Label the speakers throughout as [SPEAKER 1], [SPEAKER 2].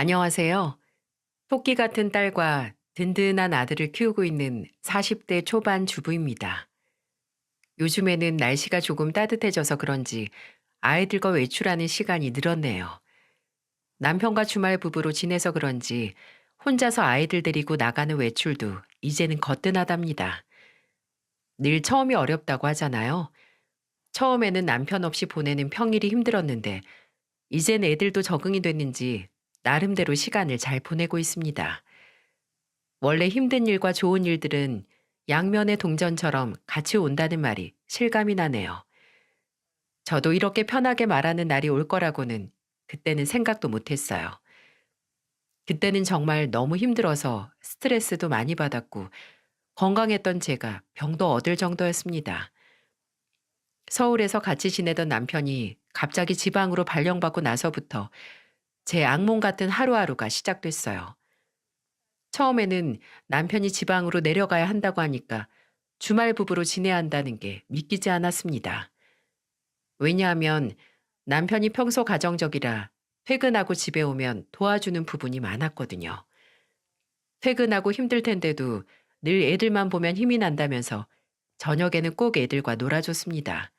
[SPEAKER 1] 안녕하세요. 토끼 같은 딸과 든든한 아들을 키우고 있는 40대 초반 주부입니다. 요즘에는 날씨가 조금 따뜻해져서 그런지 아이들과 외출하는 시간이 늘었네요. 남편과 주말 부부로 지내서 그런지 혼자서 아이들 데리고 나가는 외출도 이제는 거뜬하답니다. 늘 처음이 어렵다고 하잖아요. 처음에는 남편 없이 보내는 평일이 힘들었는데 이젠 애들도 적응이 됐는지 나름대로 시간을 잘 보내고 있습니다. 원래 힘든 일과 좋은 일들은 양면의 동전처럼 같이 온다는 말이 실감이 나네요. 저도 이렇게 편하게 말하는 날이 올 거라고는 그때는 생각도 못 했어요. 그때는 정말 너무 힘들어서 스트레스도 많이 받았고 건강했던 제가 병도 얻을 정도였습니다. 서울에서 같이 지내던 남편이 갑자기 지방으로 발령받고 나서부터 제 악몽 같은 하루하루가 시작됐어요. 처음에는 남편이 지방으로 내려가야 한다고 하니까 주말 부부로 지내야 한다는 게 믿기지 않았습니다. 왜냐하면 남편이 평소 가정적이라 퇴근하고 집에 오면 도와주는 부분이 많았거든요. 퇴근하고 힘들 텐데도 늘 애들만 보면 힘이 난다면서 저녁에는 꼭 애들과 놀아줬습니다.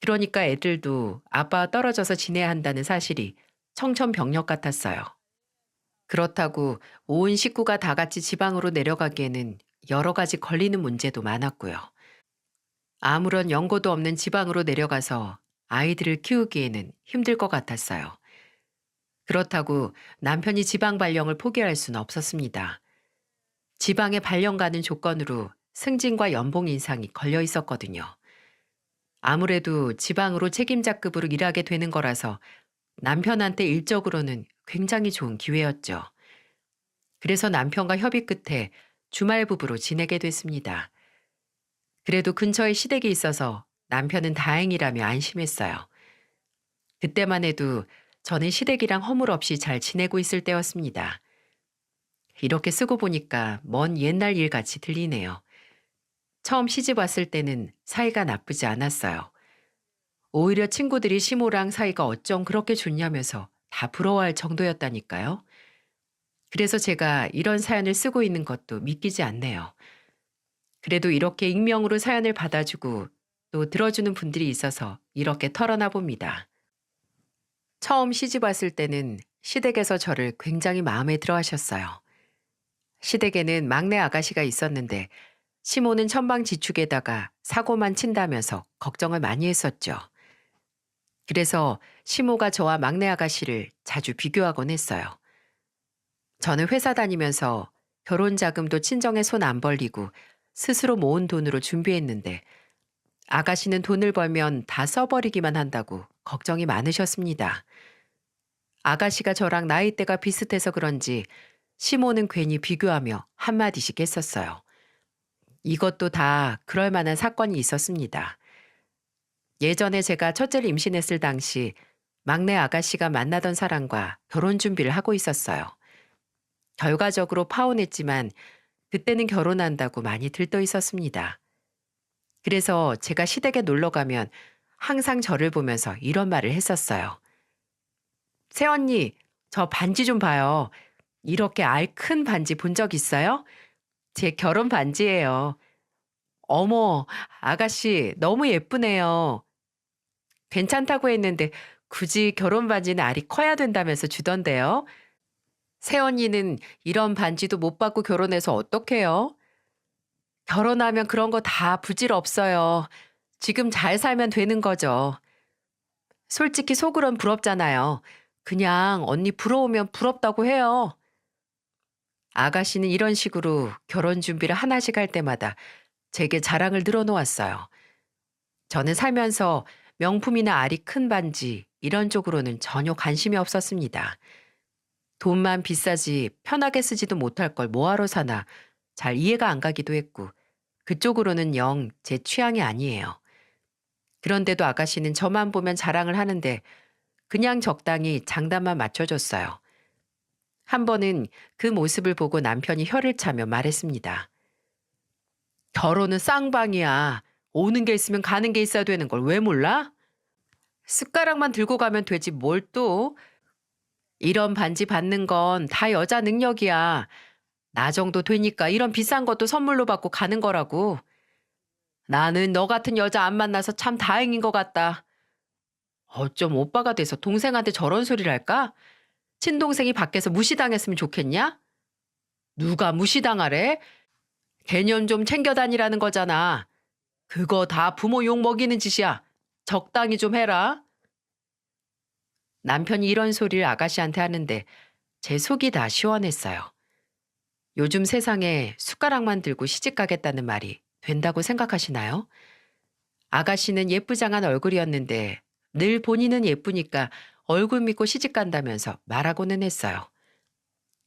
[SPEAKER 1] 그러니까 애들도 아빠와 떨어져서 지내야 한다는 사실이 청천벽력 같았어요. 그렇다고 온 식구가 다 같이 지방으로 내려가기에는 여러 가지 걸리는 문제도 많았고요. 아무런 연고도 없는 지방으로 내려가서 아이들을 키우기에는 힘들 것 같았어요. 그렇다고 남편이 지방 발령을 포기할 수는 없었습니다. 지방에 발령 가는 조건으로 승진과 연봉 인상이 걸려 있었거든요. 아무래도 지방으로 책임자급으로 일하게 되는 거라서 남편한테 일적으로는 굉장히 좋은 기회였죠. 그래서 남편과 협의 끝에 주말 부부로 지내게 됐습니다. 그래도 근처에 시댁이 있어서 남편은 다행이라며 안심했어요. 그때만 해도 저는 시댁이랑 허물 없이 잘 지내고 있을 때였습니다. 이렇게 쓰고 보니까 먼 옛날 일 같이 들리네요. 처음 시집 왔을 때는 사이가 나쁘지 않았어요. 오히려 친구들이 시모랑 사이가 어쩜 그렇게 좋냐면서 다 부러워할 정도였다니까요. 그래서 제가 이런 사연을 쓰고 있는 것도 믿기지 않네요. 그래도 이렇게 익명으로 사연을 받아주고 또 들어주는 분들이 있어서 이렇게 털어놔 봅니다. 처음 시집 왔을 때는 시댁에서 저를 굉장히 마음에 들어 하셨어요. 시댁에는 막내 아가씨가 있었는데 시모는 천방지축에다가 사고만 친다면서 걱정을 많이 했었죠. 그래서 시모가 저와 막내 아가씨를 자주 비교하곤 했어요. 저는 회사 다니면서 결혼 자금도 친정에 손 안 벌리고 스스로 모은 돈으로 준비했는데 아가씨는 돈을 벌면 다 써버리기만 한다고 걱정이 많으셨습니다. 아가씨가 저랑 나이대가 비슷해서 그런지 시모는 괜히 비교하며 한마디씩 했었어요. 이것도 다 그럴 만한 사건이 있었습니다. 예전에 제가 첫째를 임신했을 당시 막내 아가씨가 만나던 사람과 결혼 준비를 하고 있었어요. 결과적으로 파혼했지만 그때는 결혼한다고 많이 들떠 있었습니다. 그래서 제가 시댁에 놀러 가면 항상 저를 보면서 이런 말을 했었어요. 새언니, 저 반지 좀 봐요. 이렇게 알 큰 반지 본 적 있어요? 제 결혼 반지예요. 어머, 아가씨, 너무 예쁘네요. 괜찮다고 했는데 굳이 결혼 반지는 알이 커야 된다면서 주던데요. 새언니는 이런 반지도 못 받고 결혼해서 어떡해요? 결혼하면 그런 거 다 부질 없어요. 지금 잘 살면 되는 거죠. 솔직히 속으론 부럽잖아요. 그냥 언니 부러우면 부럽다고 해요. 아가씨는 이런 식으로 결혼 준비를 하나씩 할 때마다 제게 자랑을 늘어놓았어요. 저는 살면서 명품이나 알이 큰 반지 이런 쪽으로는 전혀 관심이 없었습니다. 돈만 비싸지 편하게 쓰지도 못할 걸 뭐하러 사나 잘 이해가 안 가기도 했고 그쪽으로는 영 제 취향이 아니에요. 그런데도 아가씨는 저만 보면 자랑을 하는데 그냥 적당히 장단만 맞춰줬어요. 한 번은 그 모습을 보고 남편이 혀를 차며 말했습니다. 결혼은 쌍방이야. 오는 게 있으면 가는 게 있어야 되는 걸 왜 몰라? 숟가락만 들고 가면 되지 뭘 또. 이런 반지 받는 건 다 여자 능력이야. 나 정도 되니까 이런 비싼 것도 선물로 받고 가는 거라고. 나는 너 같은 여자 안 만나서 참 다행인 것 같다. 어쩜 오빠가 돼서 동생한테 저런 소리를 할까? 친동생이 밖에서 무시당했으면 좋겠냐? 누가 무시당하래? 개념 좀 챙겨 다니라는 거잖아. 그거 다 부모 욕 먹이는 짓이야. 적당히 좀 해라. 남편이 이런 소리를 아가씨한테 하는데 제 속이 다 시원했어요. 요즘 세상에 숟가락만 들고 시집 가겠다는 말이 된다고 생각하시나요? 아가씨는 예쁘장한 얼굴이었는데 늘 본인은 예쁘니까 얼굴 믿고 시집 간다면서 말하고는 했어요.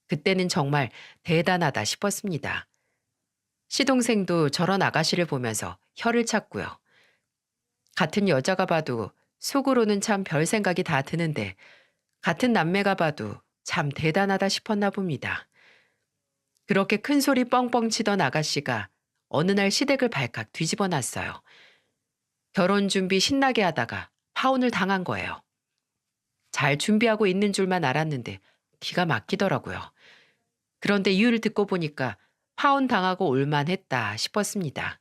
[SPEAKER 1] 그때는 정말 대단하다 싶었습니다. 시동생도 저런 아가씨를 보면서 혀를 찼고요. 같은 여자가 봐도 속으로는 참 별 생각이 다 드는데 같은 남매가 봐도 참 대단하다 싶었나 봅니다. 그렇게 큰 소리 뻥뻥 치던 아가씨가 어느 날 시댁을 발칵 뒤집어 놨어요. 결혼 준비 신나게 하다가 파혼을 당한 거예요. 잘 준비하고 있는 줄만 알았는데 기가 막히더라고요. 그런데 이유를 듣고 보니까 파혼 당하고 올만했다 싶었습니다.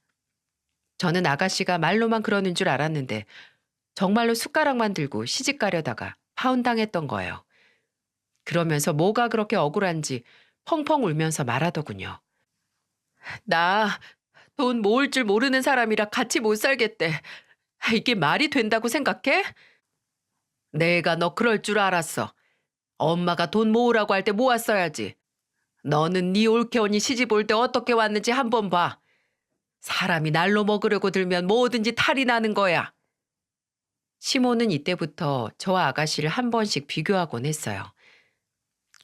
[SPEAKER 1] 저는 아가씨가 말로만 그러는 줄 알았는데 정말로 숟가락만 들고 시집 가려다가 파혼 당했던 거예요. 그러면서 뭐가 그렇게 억울한지 펑펑 울면서 말하더군요. 나 돈 모을 줄 모르는 사람이라 같이 못 살겠대. 이게 말이 된다고 생각해? 내가 너 그럴 줄 알았어. 엄마가 돈 모으라고 할 때 모았어야지. 너는 네 올케 언니 시집 올 때 어떻게 왔는지 한번 봐. 사람이 날로 먹으려고 들면 뭐든지 탈이 나는 거야. 시모는 이때부터 저와 아가씨를 한 번씩 비교하곤 했어요.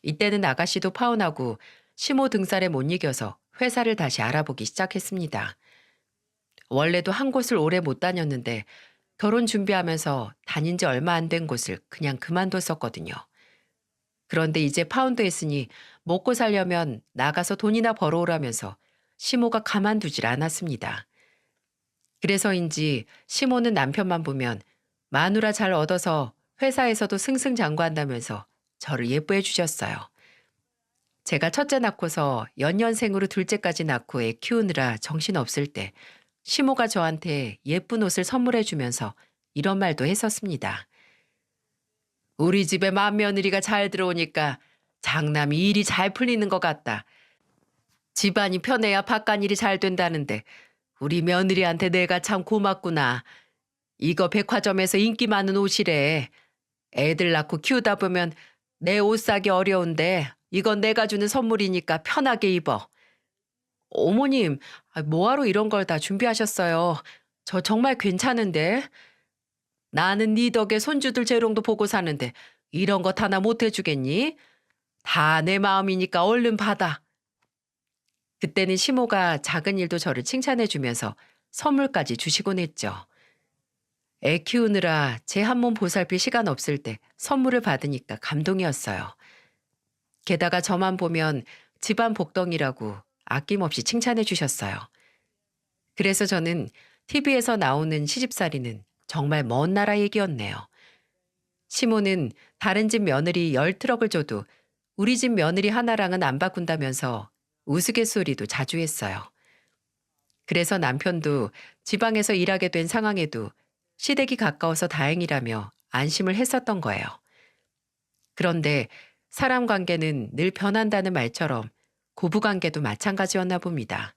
[SPEAKER 1] 이때는 아가씨도 파혼하고 시모 등살에 못 이겨서 회사를 다시 알아보기 시작했습니다. 원래도 한 곳을 오래 못 다녔는데 결혼 준비하면서 다닌 지 얼마 안 된 곳을 그냥 그만뒀었거든요. 그런데 이제 파운드했으니 먹고 살려면 나가서 돈이나 벌어오라면서 시모가 가만두질 않았습니다. 그래서인지 시모는 남편만 보면 마누라 잘 얻어서 회사에서도 승승장구한다면서 저를 예뻐해 주셨어요. 제가 첫째 낳고서 연년생으로 둘째까지 낳고 애 키우느라 정신없을 때 시모가 저한테 예쁜 옷을 선물해 주면서 이런 말도 했었습니다. 우리 집에 맏며느리가 잘 들어오니까 장남이 일이 잘 풀리는 것 같다. 집안이 편해야 바깥일이 잘 된다는데 우리 며느리한테 내가 참 고맙구나. 이거 백화점에서 인기 많은 옷이래. 애들 낳고 키우다 보면 내 옷 사기 어려운데 이건 내가 주는 선물이니까 편하게 입어. 어머님, 뭐하러 이런 걸 다 준비하셨어요? 저 정말 괜찮은데. 나는 네 덕에 손주들 재롱도 보고 사는데 이런 것 하나 못 해주겠니? 다 내 마음이니까 얼른 받아. 그때는 시모가 작은 일도 저를 칭찬해 주면서 선물까지 주시곤 했죠. 애 키우느라 제 한 몸 보살필 시간 없을 때 선물을 받으니까 감동이었어요. 게다가 저만 보면 집안 복덩이라고 아낌없이 칭찬해 주셨어요. 그래서 저는 TV에서 나오는 시집살이는 정말 먼 나라 얘기였네요. 시모는 다른 집 며느리 10트럭을 줘도 우리 집 며느리 하나랑은 안 바꾼다면서 우스갯소리도 자주 했어요. 그래서 남편도 지방에서 일하게 된 상황에도 시댁이 가까워서 다행이라며 안심을 했었던 거예요. 그런데 사람 관계는 늘 변한다는 말처럼 고부관계도 마찬가지였나 봅니다.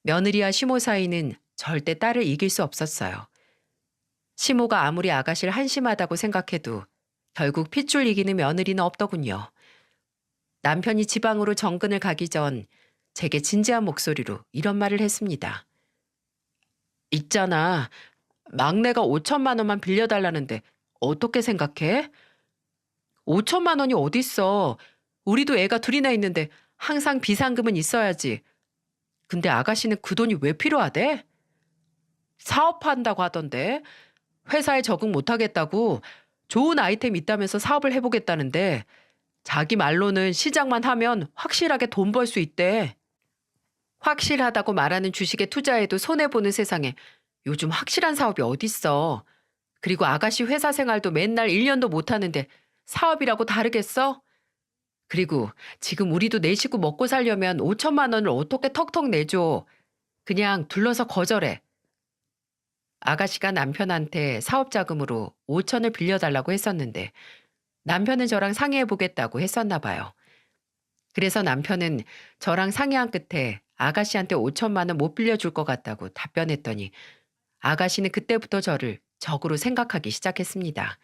[SPEAKER 1] 며느리와 시모 사이는 절대 딸을 이길 수 없었어요. 시모가 아무리 아가씨를 한심하다고 생각해도 결국 핏줄 이기는 며느리는 없더군요. 남편이 지방으로 정근을 가기 전 제게 진지한 목소리로 이런 말을 했습니다. 있잖아. 막내가 5천만 원만 빌려달라는데 어떻게 생각해? 5천만 원이 어딨어. 우리도 애가 둘이나 있는데 항상 비상금은 있어야지. 근데 아가씨는 그 돈이 왜 필요하대? 사업한다고 하던데. 회사에 적응 못하겠다고 좋은 아이템 있다면서 사업을 해보겠다는데 자기 말로는 시작만 하면 확실하게 돈 벌 수 있대. 확실하다고 말하는 주식에 투자해도 손해보는 세상에 요즘 확실한 사업이 어딨어. 그리고 아가씨 회사 생활도 맨날 1년도 못하는데 사업이라고 다르겠어? 그리고 지금 우리도 내 식구 먹고 살려면 5천만 원을 어떻게 턱턱 내줘. 그냥 둘러서 거절해. 아가씨가 남편한테 사업 자금으로 5천을 빌려달라고 했었는데 남편은 저랑 상의해 보겠다고 했었나 봐요. 그래서 남편은 저랑 상의한 끝에 아가씨한테 5천만 원 못 빌려줄 것 같다고 답변했더니 아가씨는 그때부터 저를 적으로 생각하기 시작했습니다.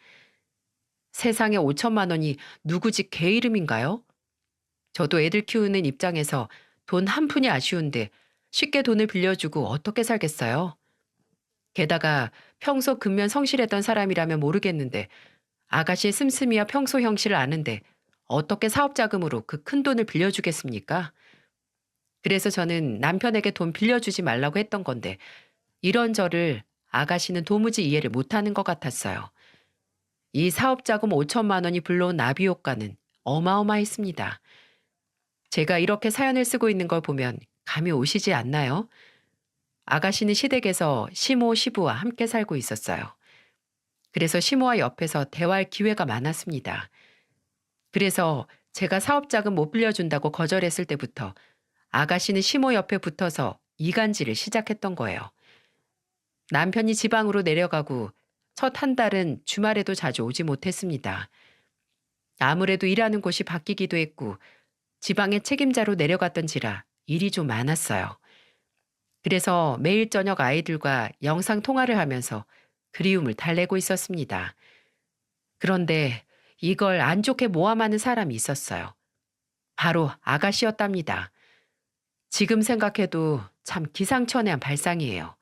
[SPEAKER 1] 세상에 5천만 원이 누구 집 개 이름인가요? 저도 애들 키우는 입장에서 돈 한 푼이 아쉬운데 쉽게 돈을 빌려주고 어떻게 살겠어요? 게다가 평소 근면 성실했던 사람이라면 모르겠는데 아가씨의 씀씀이와 평소 형실을 아는데 어떻게 사업 자금으로 그 큰 돈을 빌려주겠습니까? 그래서 저는 남편에게 돈 빌려주지 말라고 했던 건데 이런 저를 아가씨는 도무지 이해를 못하는 것 같았어요. 이 사업 자금 5천만 원이 불러온 나비 효과는 어마어마했습니다. 제가 이렇게 사연을 쓰고 있는 걸 보면 감이 오시지 않나요? 아가씨는 시댁에서 시모, 시부와 함께 살고 있었어요. 그래서 시모와 옆에서 대화할 기회가 많았습니다. 그래서 제가 사업자금 못 빌려준다고 거절했을 때부터 아가씨는 시모 옆에 붙어서 이간질을 시작했던 거예요. 남편이 지방으로 내려가고 첫 한 달은 주말에도 자주 오지 못했습니다. 아무래도 일하는 곳이 바뀌기도 했고 지방의 책임자로 내려갔던지라 일이 좀 많았어요. 그래서 매일 저녁 아이들과 영상 통화를 하면서 그리움을 달래고 있었습니다. 그런데 이걸 안 좋게 모함하는 사람이 있었어요. 바로 아가씨였답니다. 지금 생각해도 참 기상천외한 발상이에요.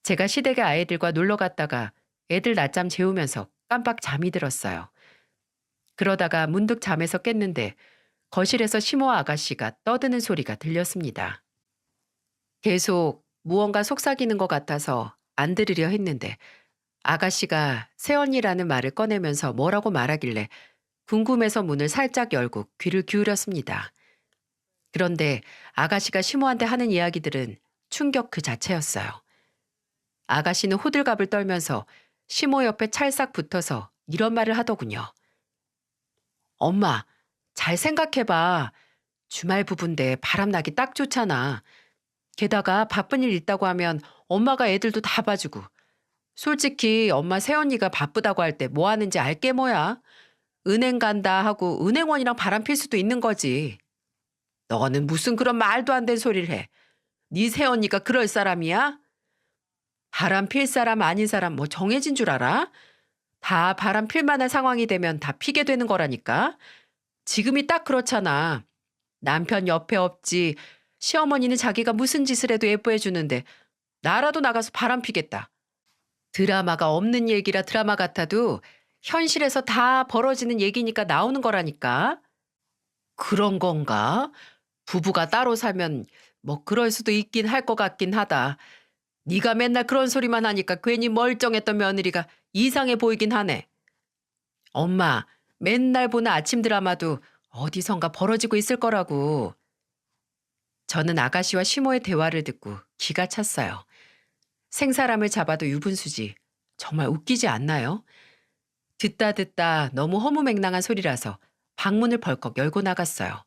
[SPEAKER 1] 제가 시댁에 아이들과 놀러 갔다가 애들 낮잠 재우면서 깜빡 잠이 들었어요. 그러다가 문득 잠에서 깼는데 거실에서 시모 아가씨가 떠드는 소리가 들렸습니다. 계속 무언가 속삭이는 것 같아서 안 들으려 했는데 아가씨가 새언니라는 말을 꺼내면서 뭐라고 말하길래 궁금해서 문을 살짝 열고 귀를 기울였습니다. 그런데 아가씨가 시모한테 하는 이야기들은 충격 그 자체였어요. 아가씨는 호들갑을 떨면서 시모 옆에 찰싹 붙어서 이런 말을 하더군요. 엄마, 잘 생각해봐. 주말 부부인데 바람나기 딱 좋잖아. 게다가 바쁜 일 있다고 하면 엄마가 애들도 다 봐주고. 솔직히 엄마 새언니가 바쁘다고 할 때 뭐 하는지 알게 뭐야. 은행 간다 하고 은행원이랑 바람 필 수도 있는 거지. 너는 무슨 그런 말도 안 되는 소리를 해. 네 새언니가 그럴 사람이야? 바람 필 사람 아닌 사람 뭐 정해진 줄 알아? 다 바람 필 만한 상황이 되면 다 피게 되는 거라니까. 지금이 딱 그렇잖아. 남편 옆에 없지. 시어머니는 자기가 무슨 짓을 해도 예뻐해 주는데 나라도 나가서 바람 피겠다. 드라마가 없는 얘기라 드라마 같아도 현실에서 다 벌어지는 얘기니까 나오는 거라니까. 그런 건가? 부부가 따로 살면 뭐 그럴 수도 있긴 할 것 같긴 하다. 네가 맨날 그런 소리만 하니까 괜히 멀쩡했던 며느리가 이상해 보이긴 하네. 엄마, 맨날 보는 아침 드라마도 어디선가 벌어지고 있을 거라고. 저는 아가씨와 시모의 대화를 듣고 기가 찼어요. 생사람을 잡아도 유분수지. 정말 웃기지 않나요? 듣다 듣다 너무 허무맹랑한 소리라서 방문을 벌컥 열고 나갔어요.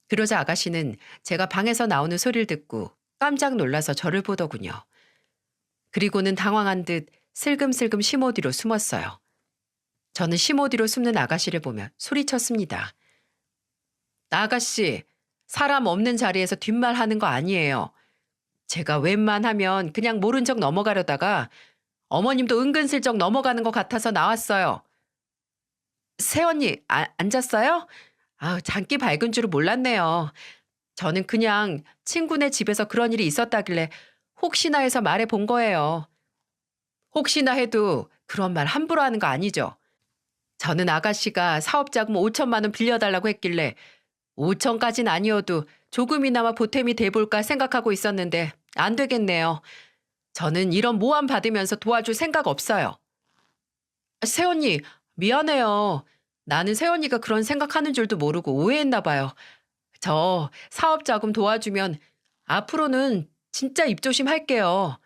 [SPEAKER 1] 그러자 아가씨는 제가 방에서 나오는 소리를 듣고 깜짝 놀라서 저를 보더군요. 그리고는 당황한 듯 슬금슬금 시모 뒤로 숨었어요. 저는 시모 뒤로 숨는 아가씨를 보며 소리쳤습니다. 아가씨, 사람 없는 자리에서 뒷말하는 거 아니에요. 제가 웬만하면 그냥 모른 척 넘어가려다가 어머님도 은근슬쩍 넘어가는 것 같아서 나왔어요. 새언니, 앉았어요? 장기 밝은 줄은 몰랐네요. 저는 그냥 친구네 집에서 그런 일이 있었다길래 혹시나 해서 말해 본 거예요. 혹시나 해도 그런 말 함부로 하는 거 아니죠? 저는 아가씨가 사업자금 5천만 원 빌려달라고 했길래 5천까진 아니어도 조금이나마 보탬이 돼볼까 생각하고 있었는데 안 되겠네요. 저는 이런 모함 받으면서 도와줄 생각 없어요. 새언니, 미안해요. 나는 새언니가 그런 생각하는 줄도 모르고 오해했나 봐요. 저 사업자금 도와주면 앞으로는 진짜 입조심 할게요.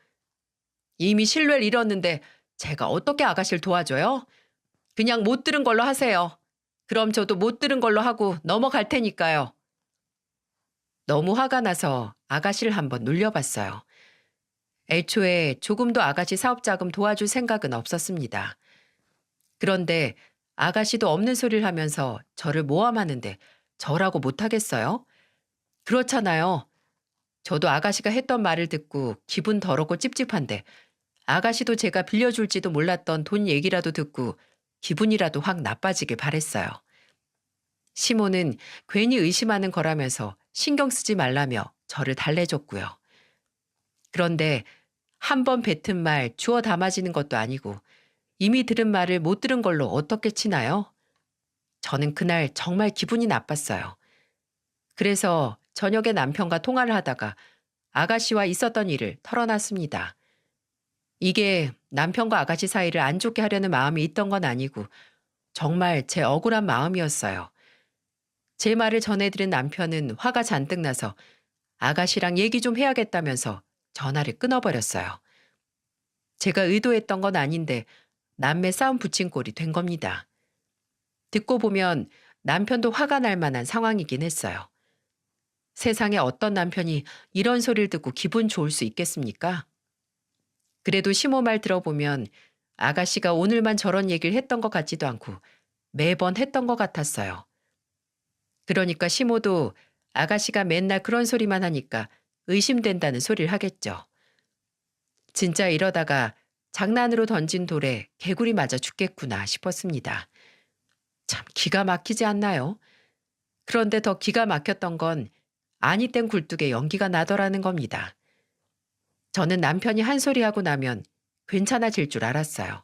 [SPEAKER 1] 이미 신뢰를 잃었는데 제가 어떻게 아가씨를 도와줘요? 그냥 못 들은 걸로 하세요. 그럼 저도 못 들은 걸로 하고 넘어갈 테니까요. 너무 화가 나서 아가씨를 한번 놀려봤어요. 애초에 조금도 아가씨 사업 자금 도와줄 생각은 없었습니다. 그런데 아가씨도 없는 소리를 하면서 저를 모함하는데 저라고 못하겠어요? 그렇잖아요. 저도 아가씨가 했던 말을 듣고 기분 더럽고 찝찝한데 아가씨도 제가 빌려줄지도 몰랐던 돈 얘기라도 듣고 기분이라도 확 나빠지길 바랬어요. 시모는 괜히 의심하는 거라면서 신경 쓰지 말라며 저를 달래줬고요. 그런데 한 번 뱉은 말 주워 담아지는 것도 아니고 이미 들은 말을 못 들은 걸로 어떻게 치나요? 저는 그날 정말 기분이 나빴어요. 그래서 저녁에 남편과 통화를 하다가 아가씨와 있었던 일을 털어놨습니다. 이게 남편과 아가씨 사이를 안 좋게 하려는 마음이 있던 건 아니고 정말 제 억울한 마음이었어요. 제 말을 전해들은 남편은 화가 잔뜩 나서 아가씨랑 얘기 좀 해야겠다면서 전화를 끊어버렸어요. 제가 의도했던 건 아닌데 남매 싸움 붙인 꼴이 된 겁니다. 듣고 보면 남편도 화가 날 만한 상황이긴 했어요. 세상에 어떤 남편이 이런 소리를 듣고 기분 좋을 수 있겠습니까? 그래도 시모 말 들어보면 아가씨가 오늘만 저런 얘기를 했던 것 같지도 않고 매번 했던 것 같았어요. 그러니까 시모도 아가씨가 맨날 그런 소리만 하니까 의심된다는 소리를 하겠죠. 진짜 이러다가 장난으로 던진 돌에 개구리 맞아 죽겠구나 싶었습니다. 참 기가 막히지 않나요? 그런데 더 기가 막혔던 건 아니 땐 굴뚝에 연기가 나더라는 겁니다. 저는 남편이 한 소리 하고 나면 괜찮아질 줄 알았어요.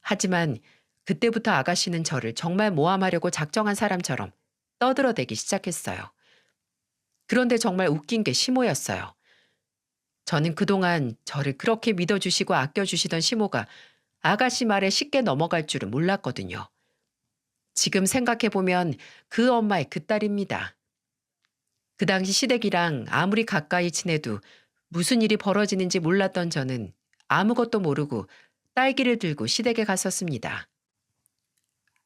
[SPEAKER 1] 하지만 그때부터 아가씨는 저를 정말 모함하려고 작정한 사람처럼 떠들어대기 시작했어요. 그런데 정말 웃긴 게 시모였어요. 저는 그동안 저를 그렇게 믿어주시고 아껴주시던 시모가 아가씨 말에 쉽게 넘어갈 줄은 몰랐거든요. 지금 생각해보면 그 엄마의 그 딸입니다. 그 당시 시댁이랑 아무리 가까이 지내도 무슨 일이 벌어지는지 몰랐던 저는 아무것도 모르고 딸기를 들고 시댁에 갔었습니다.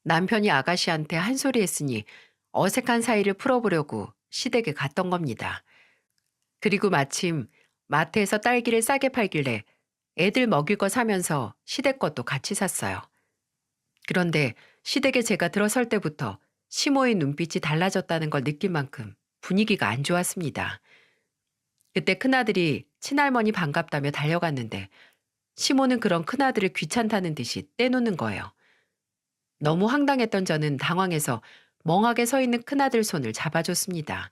[SPEAKER 1] 남편이 아가씨한테 한 소리 했으니 어색한 사이를 풀어보려고 시댁에 갔던 겁니다. 그리고 마침 마트에서 딸기를 싸게 팔길래 애들 먹일 거 사면서 시댁 것도 같이 샀어요. 그런데 시댁에 제가 들어설 때부터 시모의 눈빛이 달라졌다는 걸 느낀 만큼 분위기가 안 좋았습니다. 그때 큰아들이 친할머니 반갑다며 달려갔는데 시모는 그런 큰아들을 귀찮다는 듯이 떼놓는 거예요. 너무 황당했던 저는 당황해서 멍하게 서 있는 큰아들 손을 잡아줬습니다.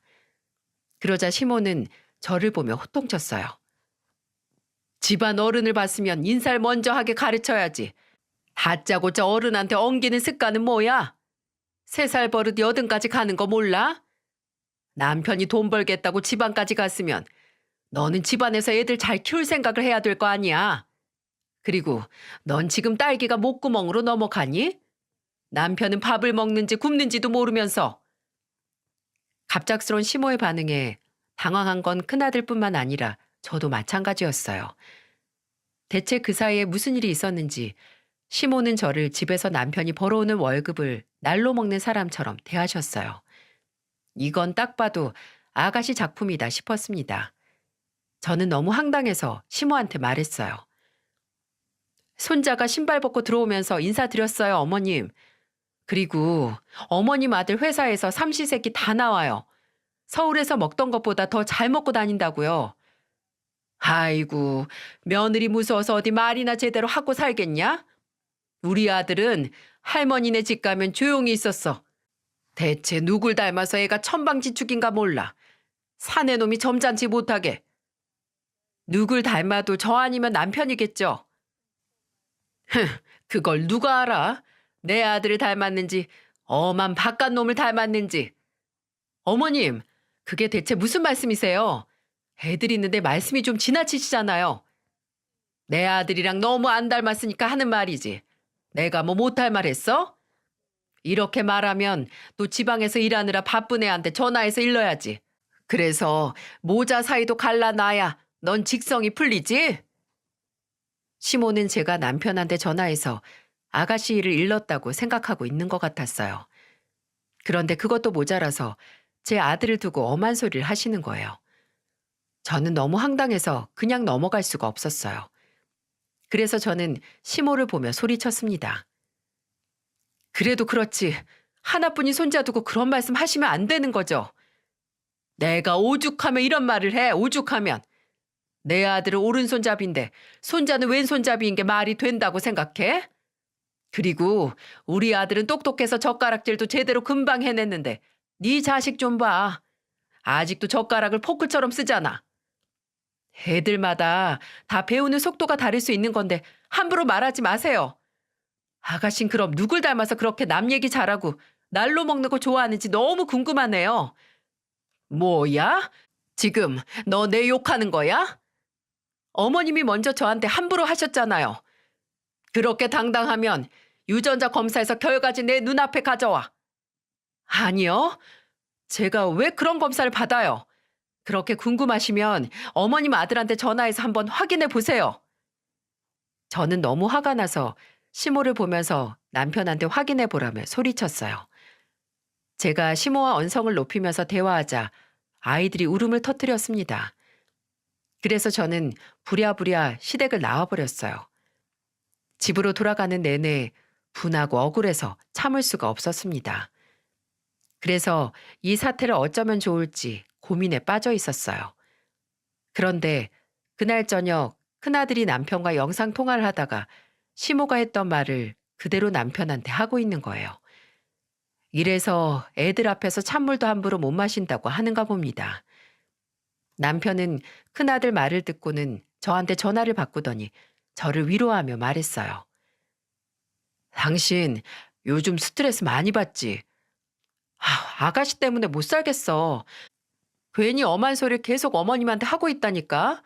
[SPEAKER 1] 그러자 시모는 저를 보며 호통쳤어요. 집안 어른을 봤으면 인사를 먼저 하게 가르쳐야지. 다짜고짜 어른한테 엉기는 습관은 뭐야? 3살 버릇 80까지 가는 거 몰라? 남편이 돈 벌겠다고 집안까지 갔으면 너는 집안에서 애들 잘 키울 생각을 해야 될 거 아니야. 그리고 넌 지금 딸기가 목구멍으로 넘어가니? 남편은 밥을 먹는지 굶는지도 모르면서. 갑작스러운 시모의 반응에 당황한 건 큰아들뿐만 아니라 저도 마찬가지였어요. 대체 그 사이에 무슨 일이 있었는지 시모는 저를 집에서 남편이 벌어오는 월급을 날로 먹는 사람처럼 대하셨어요. 이건 딱 봐도 아가씨 작품이다 싶었습니다. 저는 너무 황당해서 시모한테 말했어요. 손자가 신발 벗고 들어오면서 인사드렸어요, 어머님. 그리고 어머님 아들 회사에서 삼시세끼 다 나와요. 서울에서 먹던 것보다 더 잘 먹고 다닌다고요. 아이고, 며느리 무서워서 어디 말이나 제대로 하고 살겠냐? 우리 아들은 할머니네 집 가면 조용히 있었어. 대체 누굴 닮아서 애가 천방지축인가 몰라. 사내 놈이 점잖지 못하게. 누굴 닮아도 저 아니면 남편이겠죠. 그걸 누가 알아? 내 아들을 닮았는지 엄한 바깥 놈을 닮았는지. 어머님, 그게 대체 무슨 말씀이세요? 애들 있는데 말씀이 좀 지나치시잖아요. 내 아들이랑 너무 안 닮았으니까 하는 말이지. 내가 뭐 못할 말 했어? 이렇게 말하면 또 지방에서 일하느라 바쁜 애한테 전화해서 일러야지. 그래서 모자 사이도 갈라놔야 넌 직성이 풀리지? 시모는 제가 남편한테 전화해서 아가씨 일을 잃었다고 생각하고 있는 것 같았어요. 그런데 그것도 모자라서 제 아들을 두고 엄한 소리를 하시는 거예요. 저는 너무 황당해서 그냥 넘어갈 수가 없었어요. 그래서 저는 시모를 보며 소리쳤습니다. 그래도 그렇지. 하나뿐인 손자 두고 그런 말씀 하시면 안 되는 거죠. 내가 오죽하면 이런 말을 해, 오죽하면. 내 아들은 오른손잡이인데 손자는 왼손잡이인 게 말이 된다고 생각해? 그리고 우리 아들은 똑똑해서 젓가락질도 제대로 금방 해냈는데 네 자식 좀 봐. 아직도 젓가락을 포크처럼 쓰잖아. 애들마다 다 배우는 속도가 다를 수 있는 건데 함부로 말하지 마세요. 아가씨는 그럼 누굴 닮아서 그렇게 남 얘기 잘하고 날로 먹는 거 좋아하는지 너무 궁금하네요. 뭐야? 지금 너 내 욕하는 거야? 어머님이 먼저 저한테 함부로 하셨잖아요. 그렇게 당당하면 유전자 검사에서 결과지 내 눈앞에 가져와. 아니요. 제가 왜 그런 검사를 받아요? 그렇게 궁금하시면 어머님 아들한테 전화해서 한번 확인해 보세요. 저는 너무 화가 나서 시모를 보면서 남편한테 확인해 보라며 소리쳤어요. 제가 시모와 언성을 높이면서 대화하자 아이들이 울음을 터뜨렸습니다. 그래서 저는 부랴부랴 시댁을 나와버렸어요. 집으로 돌아가는 내내 분하고 억울해서 참을 수가 없었습니다. 그래서 이 사태를 어쩌면 좋을지 고민에 빠져 있었어요. 그런데 그날 저녁 큰아들이 남편과 영상통화를 하다가 시모가 했던 말을 그대로 남편한테 하고 있는 거예요. 이래서 애들 앞에서 찬물도 함부로 못 마신다고 하는가 봅니다. 남편은 큰아들 말을 듣고는 저한테 전화를 바꾸더니 저를 위로하며 말했어요. 당신 요즘 스트레스 많이 받지? 아가씨 때문에 못 살겠어. 괜히 엄한 소리를 계속 어머님한테 하고 있다니까.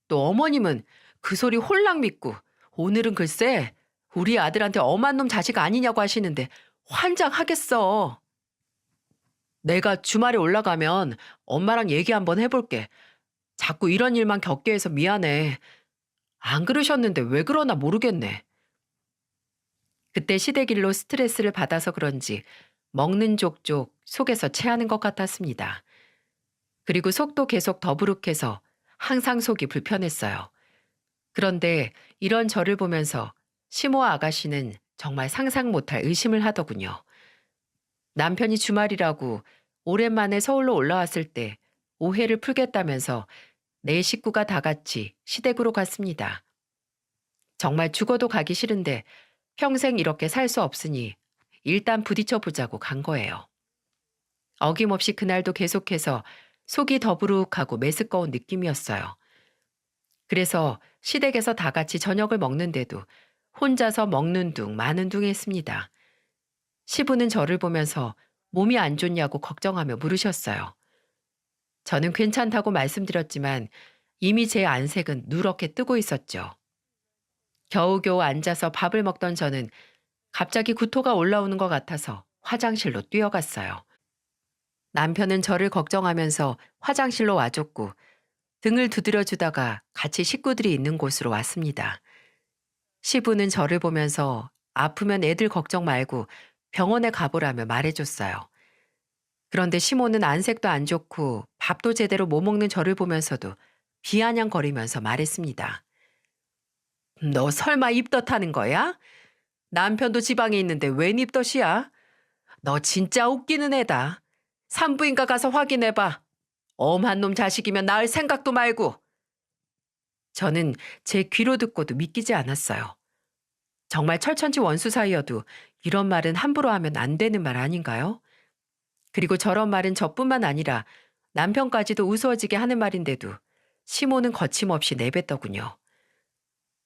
[SPEAKER 1] 또 어머님은 그 소리 홀랑 믿고 오늘은 글쎄 우리 아들한테 엄한 놈 자식 아니냐고 하시는데 환장하겠어. 내가 주말에 올라가면 엄마랑 얘기 한번 해볼게. 자꾸 이런 일만 겪게 해서 미안해. 안 그러셨는데 왜 그러나 모르겠네. 그때 시댁일로 스트레스를 받아서 그런지 먹는 족족 속에서 체하는 것 같았습니다. 그리고 속도 계속 더부룩해서 항상 속이 불편했어요. 그런데 이런 저를 보면서 시모와 아가씨는 정말 상상 못할 의심을 하더군요. 남편이 주말이라고 오랜만에 서울로 올라왔을 때 오해를 풀겠다면서 네 식구가 다 같이 시댁으로 갔습니다. 정말 죽어도 가기 싫은데 평생 이렇게 살 수 없으니 일단 부딪혀 보자고 간 거예요. 어김없이 그날도 계속해서 속이 더부룩하고 메스꺼운 느낌이었어요. 그래서 시댁에서 다 같이 저녁을 먹는데도 혼자서 먹는 둥 마는 둥 했습니다. 시부는 저를 보면서 몸이 안 좋냐고 걱정하며 물으셨어요. 저는 괜찮다고 말씀드렸지만 이미 제 안색은 누렇게 뜨고 있었죠. 겨우겨우 앉아서 밥을 먹던 저는 갑자기 구토가 올라오는 것 같아서 화장실로 뛰어갔어요. 남편은 저를 걱정하면서 화장실로 와줬고 등을 두드려주다가 같이 식구들이 있는 곳으로 왔습니다. 시부는 저를 보면서 아프면 애들 걱정 말고 병원에 가보라며 말해줬어요. 그런데 시모는 안색도 안 좋고 밥도 제대로 못 먹는 저를 보면서도 비아냥거리면서 말했습니다. 너 설마 입덧하는 거야? 남편도 지방에 있는데 웬 입덧이야? 너 진짜 웃기는 애다. 산부인과 가서 확인해봐. 엄한 놈 자식이면 낳을 생각도 말고. 저는 제 귀로 듣고도 믿기지 않았어요. 정말 철천지 원수 사이여도 이런 말은 함부로 하면 안 되는 말 아닌가요? 그리고 저런 말은 저뿐만 아니라 남편까지도 우스워지게 하는 말인데도 시모는 거침없이 내뱉더군요.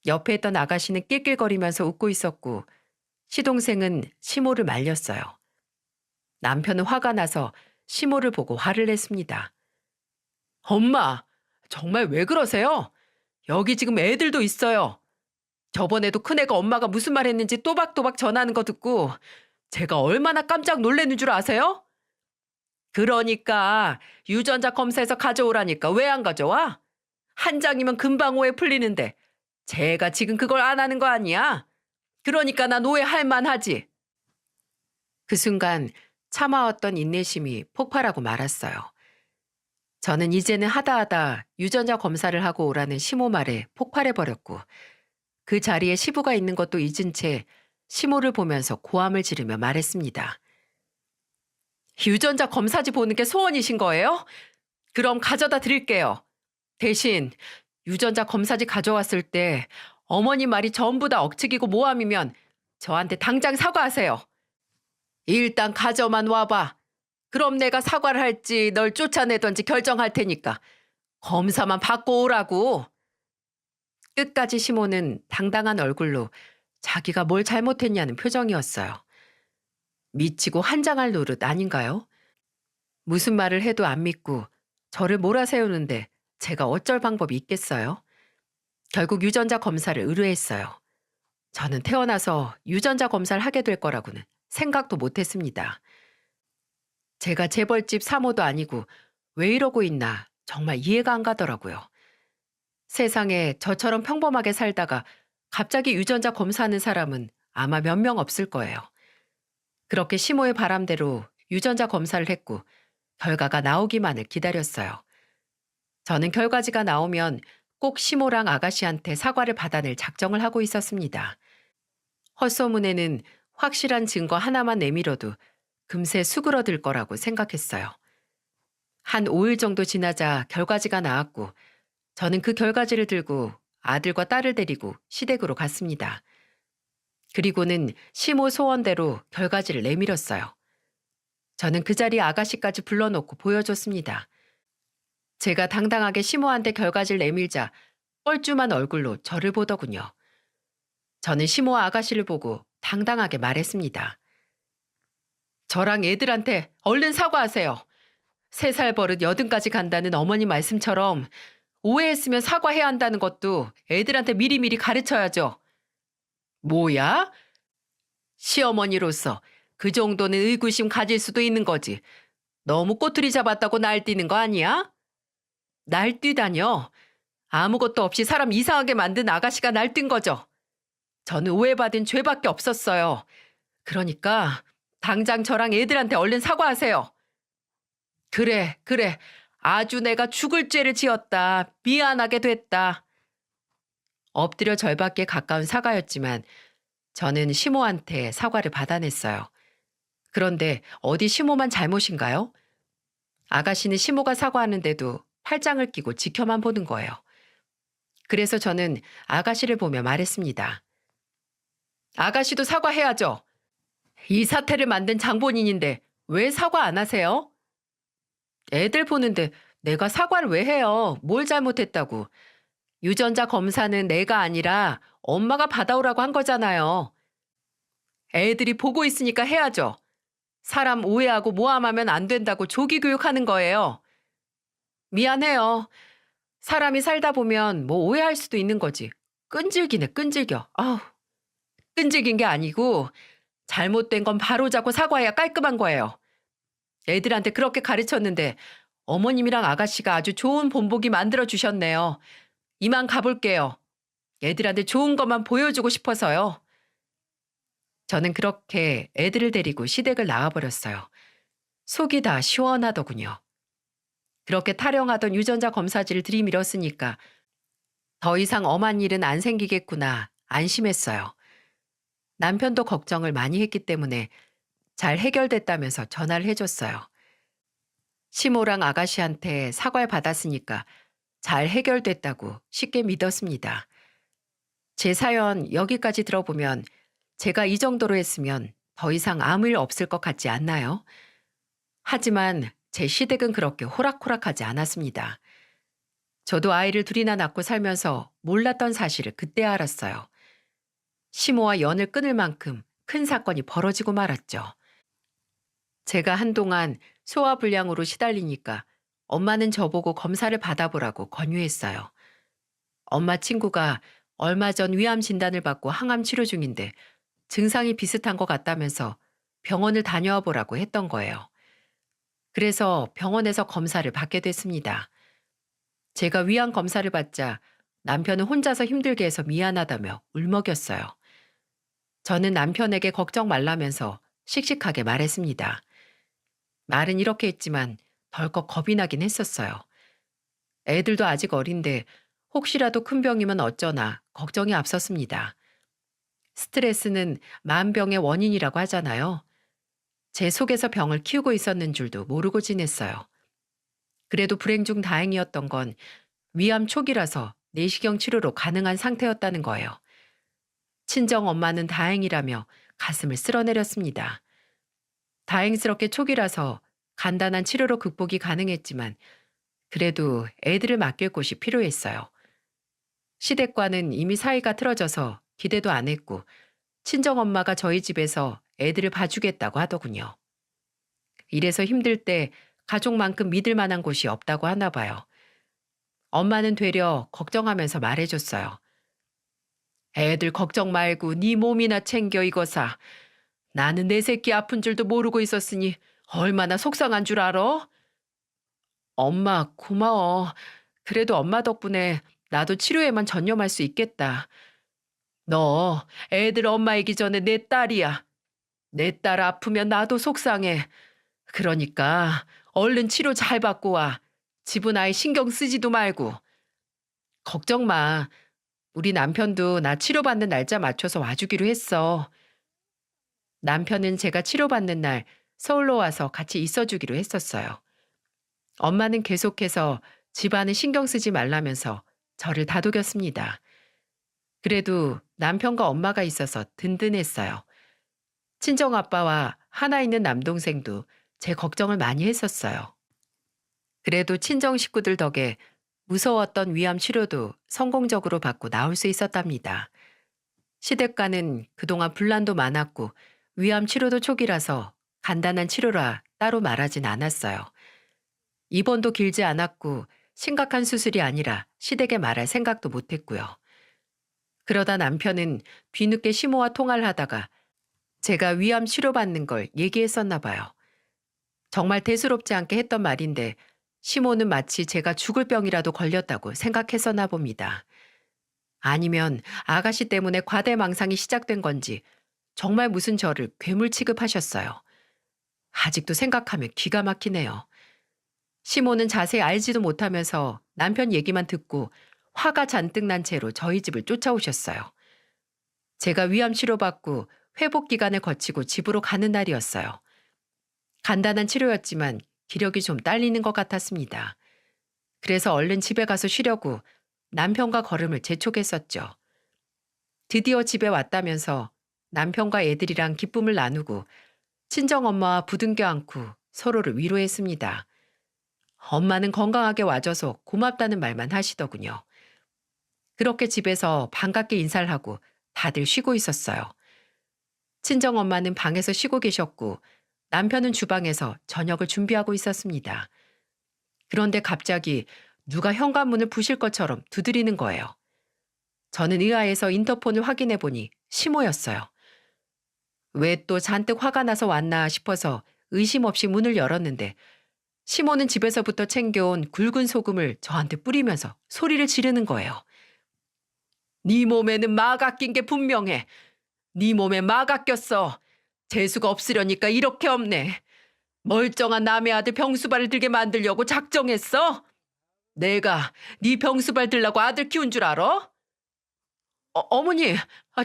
[SPEAKER 1] 옆에 있던 아가씨는 낄낄거리면서 웃고 있었고 시동생은 시모를 말렸어요. 남편은 화가 나서 시모를 보고 화를 냈습니다. 엄마, 정말 왜 그러세요? 여기 지금 애들도 있어요. 저번에도 큰애가 엄마가 무슨 말 했는지 또박또박 전하는 거 듣고 제가 얼마나 깜짝 놀라는 줄 아세요? 그러니까 유전자 검사해서 가져오라니까 왜 안 가져와? 한 장이면 금방 오해 풀리는데 제가 지금 그걸 안 하는 거 아니야? 그러니까 난 오해할 만하지. 그 순간 참아왔던 인내심이 폭발하고 말았어요. 저는 이제는 하다하다 유전자 검사를 하고 오라는 시모 말에 폭발해버렸고 그 자리에 시부가 있는 것도 잊은 채 시모를 보면서 고함을 지르며 말했습니다. 유전자 검사지 보는 게 소원이신 거예요? 그럼 가져다 드릴게요. 대신 유전자 검사지 가져왔을 때 어머니 말이 전부 다 억측이고 모함이면 저한테 당장 사과하세요. 일단 가져만 와봐. 그럼 내가 사과를 할지 널 쫓아내던지 결정할 테니까 검사만 받고 오라고. 끝까지 시모는 당당한 얼굴로 자기가 뭘 잘못했냐는 표정이었어요. 미치고 환장할 노릇 아닌가요? 무슨 말을 해도 안 믿고 저를 몰아세우는데 제가 어쩔 방법이 있겠어요? 결국 유전자 검사를 의뢰했어요. 저는 태어나서 유전자 검사를 하게 될 거라고는 생각도 못했습니다. 제가 재벌집 사모도 아니고 왜 이러고 있나 정말 이해가 안 가더라고요. 세상에 저처럼 평범하게 살다가 갑자기 유전자 검사하는 사람은 아마 몇 명 없을 거예요. 그렇게 시모의 바람대로 유전자 검사를 했고 결과가 나오기만을 기다렸어요. 저는 결과지가 나오면 꼭 시모랑 아가씨한테 사과를 받아낼 작정을 하고 있었습니다. 헛소문에는 확실한 증거 하나만 내밀어도 금세 수그러들 거라고 생각했어요. 한 5일 정도 지나자 결과지가 나왔고 저는 그 결과지를 들고 아들과 딸을 데리고 시댁으로 갔습니다. 그리고는 시모 소원대로 결과지를 내밀었어요. 저는 그 자리에 아가씨까지 불러놓고 보여줬습니다. 제가 당당하게 시모한테 결과지를 내밀자 뻘쭘한 얼굴로 저를 보더군요. 저는 시모와 아가씨를 보고 당당하게 말했습니다. 저랑 애들한테 얼른 사과하세요. 3살 버릇 80까지 간다는 어머니 말씀처럼 오해했으면 사과해야 한다는 것도 애들한테 미리미리 가르쳐야죠. 뭐야? 시어머니로서 그 정도는 의구심 가질 수도 있는 거지. 너무 꼬투리 잡았다고 날뛰는 거 아니야? 날뛰다뇨. 아무것도 없이 사람 이상하게 만든 아가씨가 날뛴 거죠. 저는 오해받은 죄밖에 없었어요. 그러니까 당장 저랑 애들한테 얼른 사과하세요. 그래. 아주 내가 죽을 죄를 지었다. 미안하게 됐다. 엎드려 절받기에 가까운 사과였지만 저는 시모한테 사과를 받아냈어요. 그런데 어디 시모만 잘못인가요? 아가씨는 시모가 사과하는데도 팔짱을 끼고 지켜만 보는 거예요. 그래서 저는 아가씨를 보며 말했습니다. 아가씨도 사과해야죠. 이 사태를 만든 장본인인데 왜 사과 안 하세요? 애들 보는데 내가 사과를 왜 해요? 뭘 잘못했다고. 유전자 검사는 내가 아니라 엄마가 받아오라고 한 거잖아요. 애들이 보고 있으니까 해야죠. 사람 오해하고 모함하면 안 된다고 조기 교육하는 거예요. 미안해요. 사람이 살다 보면 뭐 오해할 수도 있는 거지. 끈질기네, 끈질겨. 아우, 끈질긴 게 아니고 잘못된 건 바로잡고 사과해야 깔끔한 거예요. 애들한테 그렇게 가르쳤는데 어머님이랑 아가씨가 아주 좋은 본보기 만들어 주셨네요. 이만 가볼게요. 애들한테 좋은 것만 보여주고 싶어서요. 저는 그렇게 애들을 데리고 시댁을 나와버렸어요. 속이 다 시원하더군요. 그렇게 타령하던 유전자 검사지를 들이밀었으니까 더 이상 엄한 일은 안 생기겠구나 안심했어요. 남편도 걱정을 많이 했기 때문에 잘 해결됐다면서 전화를 해줬어요. 시모랑 아가씨한테 사과를 받았으니까 잘 해결됐다고 쉽게 믿었습니다. 제 사연 여기까지 들어보면 제가 이 정도로 했으면 더 이상 아무 일 없을 것 같지 않나요? 하지만 제 시댁은 그렇게 호락호락하지 않았습니다. 저도 아이를 둘이나 낳고 살면서 몰랐던 사실을 그때 알았어요. 시모와 연을 끊을 만큼 큰 사건이 벌어지고 말았죠. 제가 한동안 소화불량으로 시달리니까 엄마는 저보고 검사를 받아보라고 권유했어요. 엄마 친구가 얼마 전 위암 진단을 받고 항암 치료 중인데 증상이 비슷한 것 같다면서 병원을 다녀와 보라고 했던 거예요. 그래서 병원에서 검사를 받게 됐습니다. 제가 위암 검사를 받자 남편은 혼자서 힘들게 해서 미안하다며 울먹였어요. 저는 남편에게 걱정 말라면서 씩씩하게 말했습니다. 말은 이렇게 했지만 덜컥 겁이 나긴 했었어요. 애들도 아직 어린데 혹시라도 큰 병이면 어쩌나 걱정이 앞섰습니다. 스트레스는 만병의 원인이라고 하잖아요. 제 속에서 병을 키우고 있었는 줄도 모르고 지냈어요. 그래도 불행 중 다행이었던 건 위암 초기라서 내시경 치료로 가능한 상태였다는 거예요. 친정 엄마는 다행이라며 가슴을 쓸어내렸습니다. 다행스럽게 초기라서 간단한 치료로 극복이 가능했지만 그래도 애들을 맡길 곳이 필요했어요. 시댁과는 이미 사이가 틀어져서 기대도 안 했고 친정엄마가 저희 집에서 애들을 봐주겠다고 하더군요. 이래서 힘들 때 가족만큼 믿을 만한 곳이 없다고 하나 봐요. 엄마는 되려 걱정하면서 말해줬어요. 애들 걱정 말고 네 몸이나 챙겨 이거사. 나는 내 새끼 아픈 줄도 모르고 있었으니 얼마나 속상한 줄 알아? 엄마 고마워. 그래도 엄마 덕분에 나도 치료에만 전념할 수 있겠다. 너 애들 엄마이기 전에 내 딸이야. 내 딸 아프면 나도 속상해. 그러니까 얼른 치료 잘 받고 와. 집은 아예 신경 쓰지도 말고. 걱정 마. 우리 남편도 나 치료받는 날짜 맞춰서 와주기로 했어. 남편은 제가 치료받는 날 서울로 와서 같이 있어주기로 했었어요. 엄마는 계속해서 집안은 신경 쓰지 말라면서 저를 다독였습니다. 그래도 남편과 엄마가 있어서 든든했어요. 친정아빠와 하나 있는 남동생도 제 걱정을 많이 했었어요. 그래도 친정 식구들 덕에 무서웠던 위암 치료도 성공적으로 받고 나올 수 있었답니다. 시댁과는 그동안 분란도 많았고 위암 치료도 초기라서 간단한 치료라 따로 말하진 않았어요. 입원도 길지 않았고 심각한 수술이 아니라 시댁에 말할 생각도 못했고요. 그러다 남편은 뒤늦게 시모와 통화를 하다가 제가 위암 치료받는 걸 얘기했었나 봐요. 정말 대수롭지 않게 했던 말인데 시모는 마치 제가 죽을 병이라도 걸렸다고 생각했었나 봅니다. 아니면 아가씨 때문에 과대망상이 시작된 건지 정말 무슨 저를 괴물 취급하셨어요. 아직도 생각하면 기가 막히네요. 시모는 자세히 알지도 못하면서 남편 얘기만 듣고 화가 잔뜩 난 채로 저희 집을 쫓아오셨어요. 제가 위암 치료받고 회복 기간을 거치고 집으로 가는 날이었어요. 간단한 치료였지만 기력이 좀 딸리는 것 같았습니다. 그래서 얼른 집에 가서 쉬려고 남편과 걸음을 재촉했었죠. 드디어 집에 왔다면서 남편과 애들이랑 기쁨을 나누고 친정엄마와 부둥켜 안고 서로를 위로했습니다. 엄마는 건강하게 와줘서 고맙다는 말만 하시더군요. 그렇게 집에서 반갑게 인사를 하고 다들 쉬고 있었어요. 친정엄마는 방에서 쉬고 계셨고 남편은 주방에서 저녁을 준비하고 있었습니다. 그런데 갑자기 누가 현관문을 부실 것처럼 두드리는 거예요. 저는 의아해서 인터폰을 확인해 보니 시모였어요. 왜 또 잔뜩 화가 나서 왔나 싶어서 의심 없이 문을 열었는데 시모는 집에서부터 챙겨온 굵은 소금을 저한테 뿌리면서 소리를 지르는 거예요. 네 몸에는 마가 낀 게 분명해. 네 몸에 마가 꼈어. 재수가 없으려니까 이렇게 없네. 멀쩡한 남의 아들 병수발을 들게 만들려고 작정했어? 내가 네 병수발 들라고 아들 키운 줄 알아? 어머니,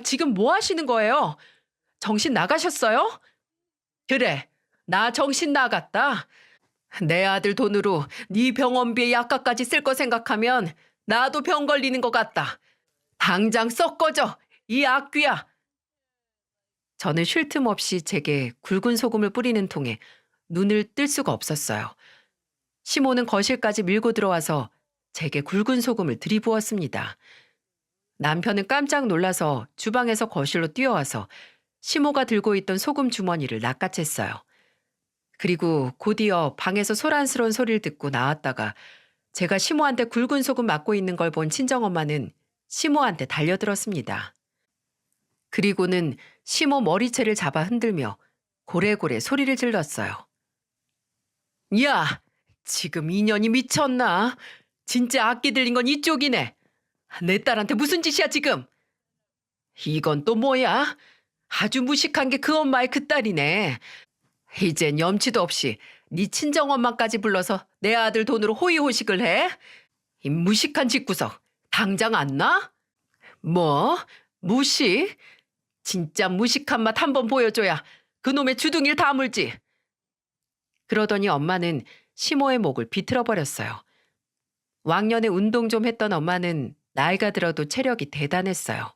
[SPEAKER 1] 지금 뭐 하시는 거예요? 정신 나가셨어요? 그래, 나 정신 나갔다. 내 아들 돈으로 네 병원비에 약값까지 쓸 거 생각하면 나도 병 걸리는 것 같다. 당장 썩 꺼져, 이 악귀야. 저는 쉴 틈 없이 제게 굵은 소금을 뿌리는 통에 눈을 뜰 수가 없었어요. 시모는 거실까지 밀고 들어와서 제게 굵은 소금을 들이부었습니다. 남편은 깜짝 놀라서 주방에서 거실로 뛰어와서 시모가 들고 있던 소금 주머니를 낚아챘어요. 그리고 곧이어 방에서 소란스러운 소리를 듣고 나왔다가 제가 시모한테 굵은 소금 맞고 있는 걸 본 친정엄마는 시모한테 달려들었습니다. 그리고는 시모 머리채를 잡아 흔들며 고래고래 소리를 질렀어요. 야, 지금 인연이 미쳤나? 진짜 악기 들린 건 이쪽이네. 내 딸한테 무슨 짓이야 지금? 이건 또 뭐야? 아주 무식한 게 그 엄마의 그 딸이네. 이젠 염치도 없이 네 친정엄마까지 불러서 내 아들 돈으로 호의호식을 해? 이 무식한 집구석 당장 안 나? 뭐? 무식? 진짜 무식한 맛 한번 보여줘야 그놈의 주둥이를 다물지. 그러더니 엄마는 시모의 목을 비틀어 버렸어요. 왕년에 운동 좀 했던 엄마는 나이가 들어도 체력이 대단했어요.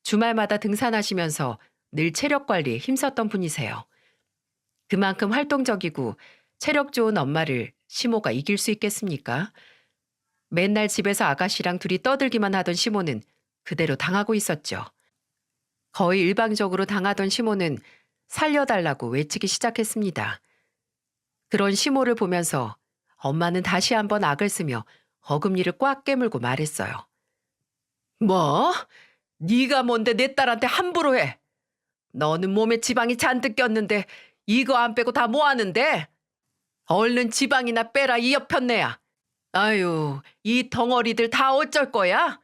[SPEAKER 1] 주말마다 등산하시면서 늘 체력 관리에 힘썼던 분이세요. 그만큼 활동적이고 체력 좋은 엄마를 시모가 이길 수 있겠습니까? 맨날 집에서 아가씨랑 둘이 떠들기만 하던 시모는 그대로 당하고 있었죠. 거의 일방적으로 당하던 시모는 살려달라고 외치기 시작했습니다. 그런 시모를 보면서 엄마는 다시 한번 악을 쓰며 어금니를 꽉 깨물고 말했어요. 뭐? 네가 뭔데 내 딸한테 함부로 해? 너는 몸에 지방이 잔뜩 꼈는데 이거 안 빼고 다 뭐 하는데? 얼른 지방이나 빼라 이 여편네야. 아유, 이 덩어리들 다 어쩔 거야?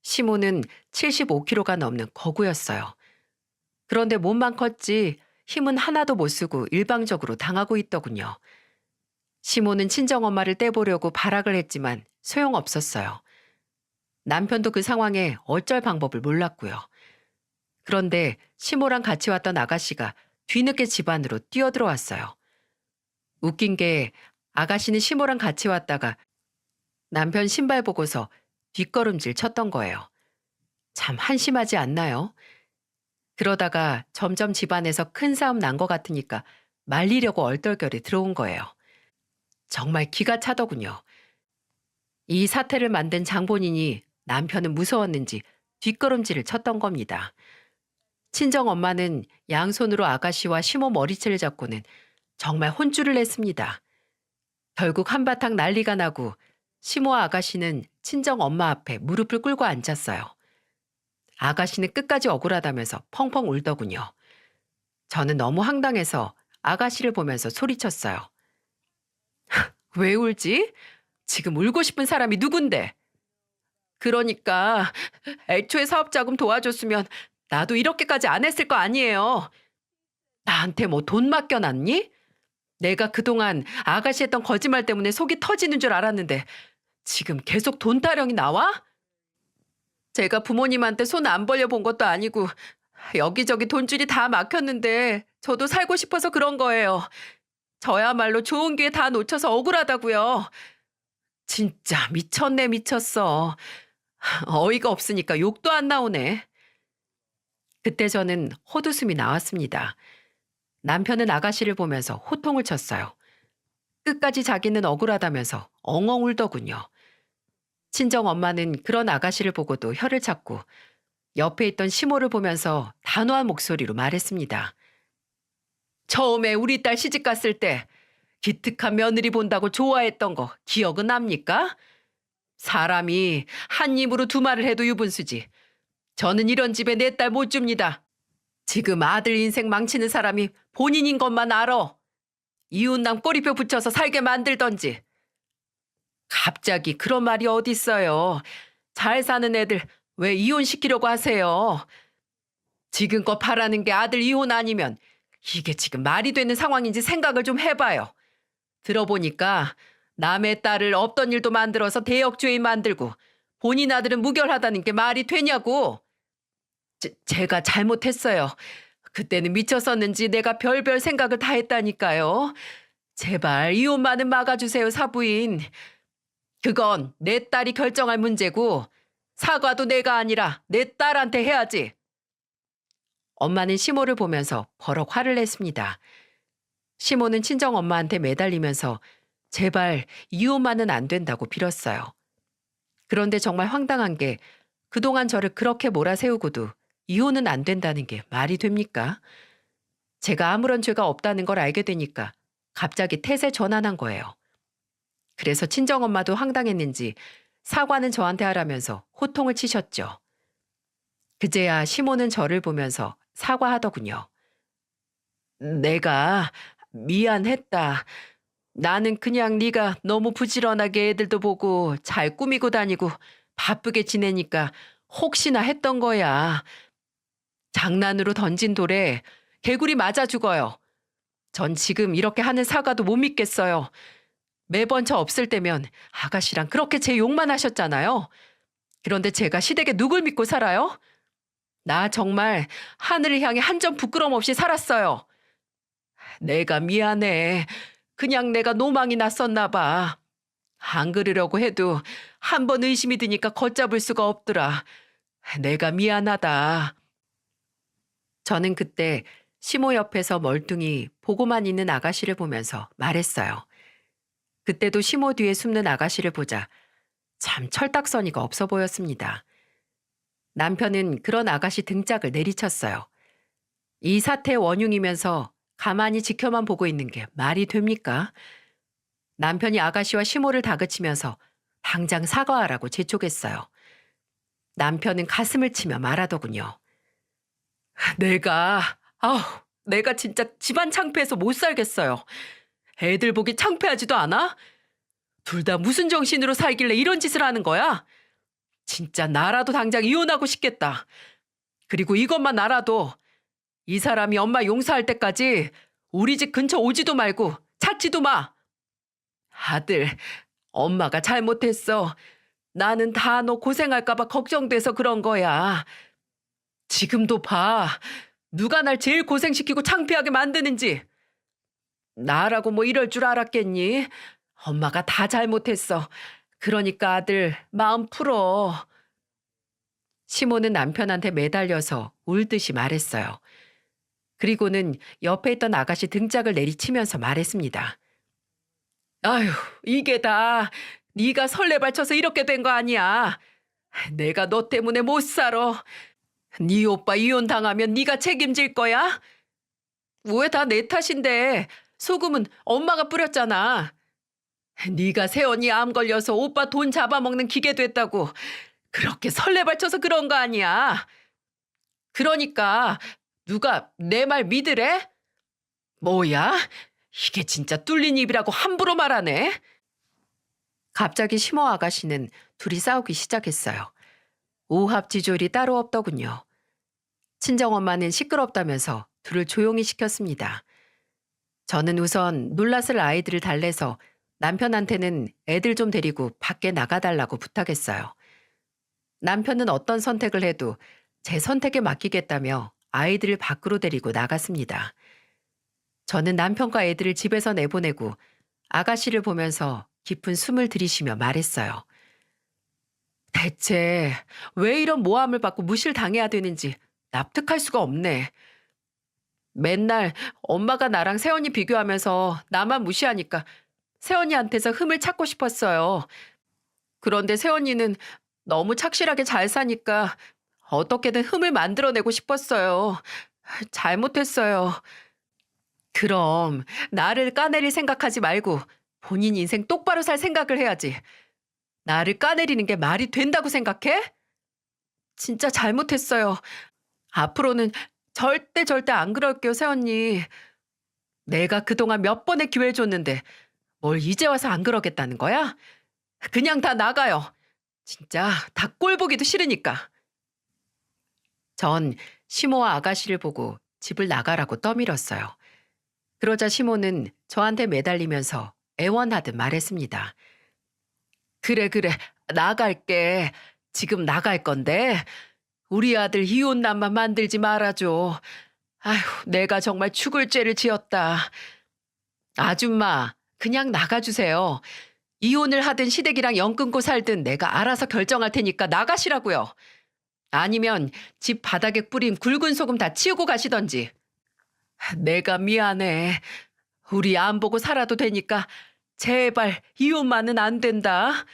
[SPEAKER 1] 시모는 75kg가 넘는 거구였어요. 그런데 몸만 컸지 힘은 하나도 못 쓰고 일방적으로 당하고 있더군요. 시모는 친정엄마를 떼보려고 발악을 했지만 소용없었어요. 남편도 그 상황에 어쩔 방법을 몰랐고요. 그런데 시모랑 같이 왔던 아가씨가 뒤늦게 집 안으로 뛰어들어왔어요. 웃긴 게 아가씨는 시모랑 같이 왔다가 남편 신발 보고서 뒷걸음질 쳤던 거예요. 참 한심하지 않나요? 그러다가 점점 집안에서 큰 싸움 난 것 같으니까 말리려고 얼떨결에 들어온 거예요. 정말 기가 차더군요. 이 사태를 만든 장본인이 남편은 무서웠는지 뒷걸음질을 쳤던 겁니다. 친정엄마는 양손으로 아가씨와 시모 머리채를 잡고는 정말 혼쭐을 냈습니다. 결국 한바탕 난리가 나고 시모와 아가씨는 친정엄마 앞에 무릎을 꿇고 앉았어요. 아가씨는 끝까지 억울하다면서 펑펑 울더군요. 저는 너무 황당해서 아가씨를 보면서 소리쳤어요. 왜 울지? 지금 울고 싶은 사람이 누군데? 그러니까 애초에 사업자금 도와줬으면 나도 이렇게까지 안 했을 거 아니에요. 나한테 뭐 돈 맡겨놨니? 내가 그동안 아가씨 했던 거짓말 때문에 속이 터지는 줄 알았는데 지금 계속 돈 타령이 나와? 제가 부모님한테 손 안 벌려본 것도 아니고 여기저기 돈줄이 다 막혔는데 저도 살고 싶어서 그런 거예요. 저야말로 좋은 기회 다 놓쳐서 억울하다고요. 진짜 미쳤네 미쳤어. 어이가 없으니까 욕도 안 나오네. 그때 저는 헛웃음이 나왔습니다. 남편은 아가씨를 보면서 호통을 쳤어요. 끝까지 자기는 억울하다면서 엉엉 울더군요. 친정엄마는 그런 아가씨를 보고도 혀를 찾고 옆에 있던 시모를 보면서 단호한 목소리로 말했습니다. 처음에 우리 딸 시집 갔을 때 기특한 며느리 본다고 좋아했던 거 기억은 납니까? 사람이 한 입으로 두 말을 해도 유분수지. 저는 이런 집에 내 딸 못 줍니다. 지금 아들 인생 망치는 사람이 본인인 것만 알아. 이웃남 꼬리표 붙여서 살게 만들던지. 갑자기 그런 말이 어딨어요. 잘 사는 애들 왜 이혼시키려고 하세요? 지금껏 바라는 게 아들 이혼 아니면 이게 지금 말이 되는 상황인지 생각을 좀 해봐요. 들어보니까 남의 딸을 없던 일도 만들어서 대역죄인 만들고 본인 아들은 무결하다는 게 말이 되냐고. 제가 잘못했어요. 그때는 미쳤었는지 내가 별별 생각을 다 했다니까요. 제발 이혼만은 막아주세요, 사부인. 그건 내 딸이 결정할 문제고 사과도 내가 아니라 내 딸한테 해야지. 엄마는 시모를 보면서 버럭 화를 냈습니다. 시모는 친정엄마한테 매달리면서 제발 이혼만은 안 된다고 빌었어요. 그런데 정말 황당한 게 그동안 저를 그렇게 몰아세우고도 이혼은 안 된다는 게 말이 됩니까? 제가 아무런 죄가 없다는 걸 알게 되니까 갑자기 태세 전환한 거예요. 그래서 친정엄마도 황당했는지 사과는 저한테 하라면서 호통을 치셨죠. 그제야 시모는 저를 보면서 사과하더군요. 내가 미안했다. 나는 그냥 네가 너무 부지런하게 애들도 보고 잘 꾸미고 다니고 바쁘게 지내니까 혹시나 했던 거야. 장난으로 던진 돌에 개구리 맞아 죽어요. 전 지금 이렇게 하는 사과도 못 믿겠어요. 매번 저 없을 때면 아가씨랑 그렇게 제 욕만 하셨잖아요. 그런데 제가 시댁에 누굴 믿고 살아요? 나 정말 하늘을 향해 한 점 부끄럼 없이 살았어요. 내가 미안해. 그냥 내가 노망이 났었나 봐. 안 그러려고 해도 한 번 의심이 드니까 걷잡을 수가 없더라. 내가 미안하다. 저는 그때 시모 옆에서 멀뚱히 보고만 있는 아가씨를 보면서 말했어요. 그때도 시모 뒤에 숨는 아가씨를 보자 참 철딱서니가 없어 보였습니다. 남편은 그런 아가씨 등짝을 내리쳤어요. 이 사태의 원흉이면서 가만히 지켜만 보고 있는 게 말이 됩니까? 남편이 아가씨와 시모를 다그치면서 당장 사과하라고 재촉했어요. 남편은 가슴을 치며 말하더군요. 내가 진짜 집안 창피해서 못 살겠어요. 애들 보기 창피하지도 않아? 둘 다 무슨 정신으로 살길래 이런 짓을 하는 거야? 진짜 나라도 당장 이혼하고 싶겠다. 그리고 이것만 알아도 이 사람이 엄마 용서할 때까지 우리 집 근처 오지도 말고 찾지도 마. 아들, 엄마가 잘못했어. 나는 다 너 고생할까 봐 걱정돼서 그런 거야. 지금도 봐. 누가 날 제일 고생시키고 창피하게 만드는지. 나라고 뭐 이럴 줄 알았겠니? 엄마가 다 잘못했어. 그러니까 아들, 마음 풀어. 시모는 남편한테 매달려서 울듯이 말했어요. 그리고는 옆에 있던 아가씨 등짝을 내리치면서 말했습니다. 아휴, 이게 다 네가 설레발쳐서 이렇게 된 거 아니야. 내가 너 때문에 못 살아. 네 오빠 이혼당하면 네가 책임질 거야? 왜 다 내 탓인데 소금은 엄마가 뿌렸잖아. 네가 세연이 암 걸려서 오빠 돈 잡아먹는 기계 됐다고 그렇게 설레발쳐서 그런 거 아니야. 그러니까 누가 내 말 믿으래? 뭐야? 이게 진짜 뚫린 입이라고 함부로 말하네. 갑자기 시모 아가씨는 둘이 싸우기 시작했어요. 오합지졸이 따로 없더군요. 친정엄마는 시끄럽다면서 둘을 조용히 시켰습니다. 저는 우선 놀랐을 아이들을 달래서 남편한테는 애들 좀 데리고 밖에 나가달라고 부탁했어요. 남편은 어떤 선택을 해도 제 선택에 맡기겠다며 아이들을 밖으로 데리고 나갔습니다. 저는 남편과 애들을 집에서 내보내고 아가씨를 보면서 깊은 숨을 들이쉬며 말했어요. 대체 왜 이런 모함을 받고 무실당해야 되는지 납득할 수가 없네. 맨날 엄마가 나랑 세연이 비교하면서 나만 무시하니까 세연이한테서 흠을 찾고 싶었어요. 그런데 세연이는 너무 착실하게 잘 사니까 어떻게든 흠을 만들어내고 싶었어요. 잘못했어요. 그럼 나를 까내릴 생각하지 말고 본인 인생 똑바로 살 생각을 해야지. 나를 까내리는 게 말이 된다고 생각해? 진짜 잘못했어요. 앞으로는 절대 안 그럴게요, 새언니. 내가 그동안 몇 번의 기회를 줬는데 뭘 이제 와서 안 그러겠다는 거야? 그냥 다 나가요. 진짜 다 꼴 보기도 싫으니까. 전 시모와 아가씨를 보고 집을 나가라고 떠밀었어요. 그러자 시모는 저한테 매달리면서 애원하듯 말했습니다. 그래, 나갈게. 지금 나갈 건데 우리 아들 이혼남만 만들지 말아줘. 아휴, 내가 정말 죽을 죄를 지었다. 아줌마, 그냥 나가주세요. 이혼을 하든 시댁이랑 연 끊고 살든 내가 알아서 결정할 테니까 나가시라고요. 아니면 집 바닥에 뿌린 굵은 소금 다 치우고 가시던지. 내가 미안해. 우리 안 보고 살아도 되니까 제발 이혼만은 안 된다.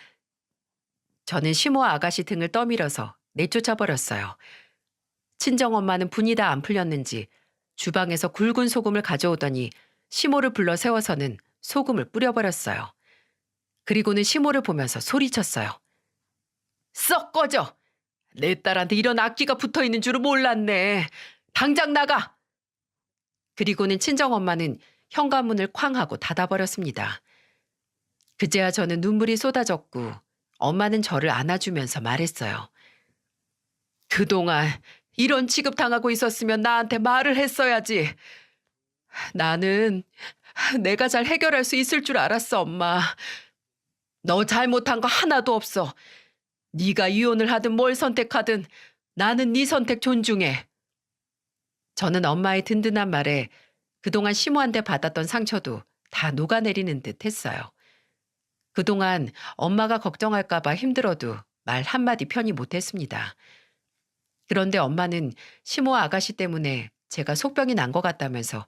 [SPEAKER 1] 저는 시모 아가씨 등을 떠밀어서 내쫓아 버렸어요. 친정엄마는 분이 다 안 풀렸는지 주방에서 굵은 소금을 가져오더니 시모를 불러 세워서는 소금을 뿌려버렸어요. 그리고는 시모를 보면서 소리쳤어요. 썩 꺼져! 내 딸한테 이런 악기가 붙어있는 줄은 몰랐네. 당장 나가! 그리고는 친정엄마는 현관문을 쾅 하고 닫아버렸습니다. 그제야 저는 눈물이 쏟아졌고 엄마는 저를 안아주면서 말했어요. 그동안 이런 취급당하고 있었으면 나한테 말을 했어야지. 나는 내가 잘 해결할 수 있을 줄 알았어, 엄마. 너 잘못한 거 하나도 없어. 네가 이혼을 하든 뭘 선택하든 나는 네 선택 존중해. 저는 엄마의 든든한 말에 그동안 심우한테 받았던 상처도 다 녹아내리는 듯 했어요. 그동안 엄마가 걱정할까 봐 힘들어도 말 한마디 편히 못했습니다. 그런데 엄마는 시모 아가씨 때문에 제가 속병이 난 것 같다면서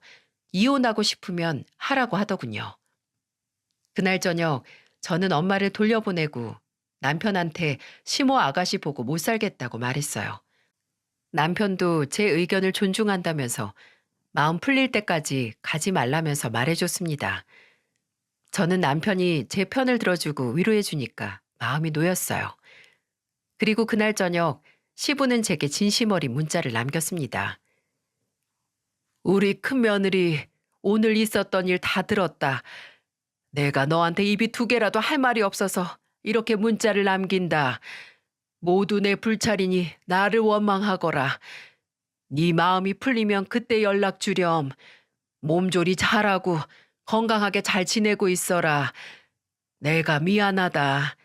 [SPEAKER 1] 이혼하고 싶으면 하라고 하더군요. 그날 저녁 저는 엄마를 돌려보내고 남편한테 시모 아가씨 보고 못 살겠다고 말했어요. 남편도 제 의견을 존중한다면서 마음 풀릴 때까지 가지 말라면서 말해줬습니다. 저는 남편이 제 편을 들어주고 위로해주니까 마음이 놓였어요. 그리고 그날 저녁 시부는 제게 진심 어린 문자를 남겼습니다. 우리 큰며느리 오늘 있었던 일 다 들었다. 내가 너한테 입이 두 개라도 할 말이 없어서 이렇게 문자를 남긴다. 모두 내 불찰이니 나를 원망하거라. 네 마음이 풀리면 그때 연락 주렴. 몸조리 잘하고 건강하게 잘 지내고 있어라. 내가 미안하다.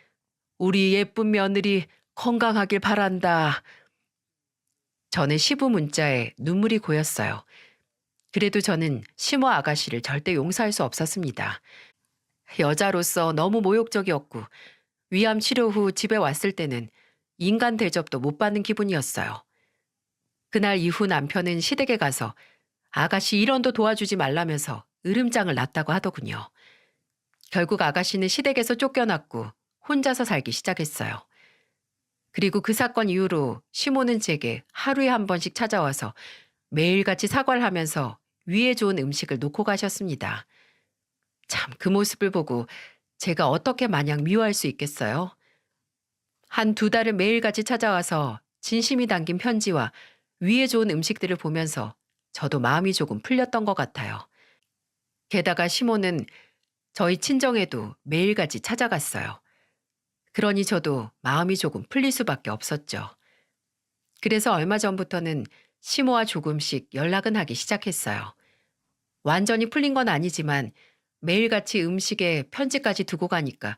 [SPEAKER 1] 우리 예쁜 며느리 건강하길 바란다. 저는 시부 문자에 눈물이 고였어요. 그래도 저는 시모 아가씨를 절대 용서할 수 없었습니다. 여자로서 너무 모욕적이었고 위암 치료 후 집에 왔을 때는 인간 대접도 못 받는 기분이었어요. 그날 이후 남편은 시댁에 가서 아가씨 일원도 도와주지 말라면서 으름장을 놨다고 하더군요. 결국 아가씨는 시댁에서 쫓겨났고 혼자서 살기 시작했어요. 그리고 그 사건 이후로 시모는 제게 하루에 한 번씩 찾아와서 매일같이 사과를 하면서 위에 좋은 음식을 놓고 가셨습니다. 참 그 모습을 보고 제가 어떻게 마냥 미워할 수 있겠어요? 한 두 달을 매일같이 찾아와서 진심이 담긴 편지와 위에 좋은 음식들을 보면서 저도 마음이 조금 풀렸던 것 같아요. 게다가 시모는 저희 친정에도 매일같이 찾아갔어요. 그러니 저도 마음이 조금 풀릴 수밖에 없었죠. 그래서 얼마 전부터는 시모와 조금씩 연락은 하기 시작했어요. 완전히 풀린 건 아니지만 매일같이 음식에 편지까지 두고 가니까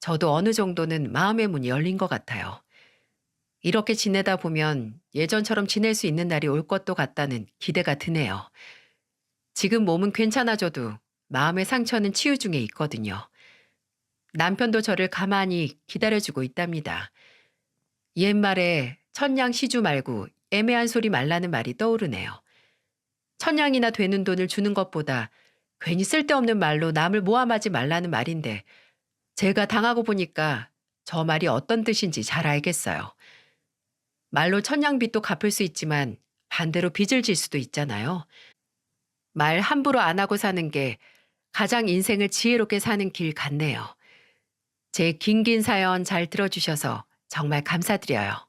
[SPEAKER 1] 저도 어느 정도는 마음의 문이 열린 것 같아요. 이렇게 지내다 보면 예전처럼 지낼 수 있는 날이 올 것도 같다는 기대가 드네요. 지금 몸은 괜찮아져도 마음의 상처는 치유 중에 있거든요. 남편도 저를 가만히 기다려주고 있답니다. 옛말에 천냥 시주 말고 애매한 소리 말라는 말이 떠오르네요. 천냥이나 되는 돈을 주는 것보다 괜히 쓸데없는 말로 남을 모함하지 말라는 말인데 제가 당하고 보니까 저 말이 어떤 뜻인지 잘 알겠어요. 말로 천냥빚도 갚을 수 있지만 반대로 빚을 질 수도 있잖아요. 말 함부로 안 하고 사는 게 가장 인생을 지혜롭게 사는 길 같네요. 제 긴긴 사연 잘 들어주셔서 정말 감사드려요.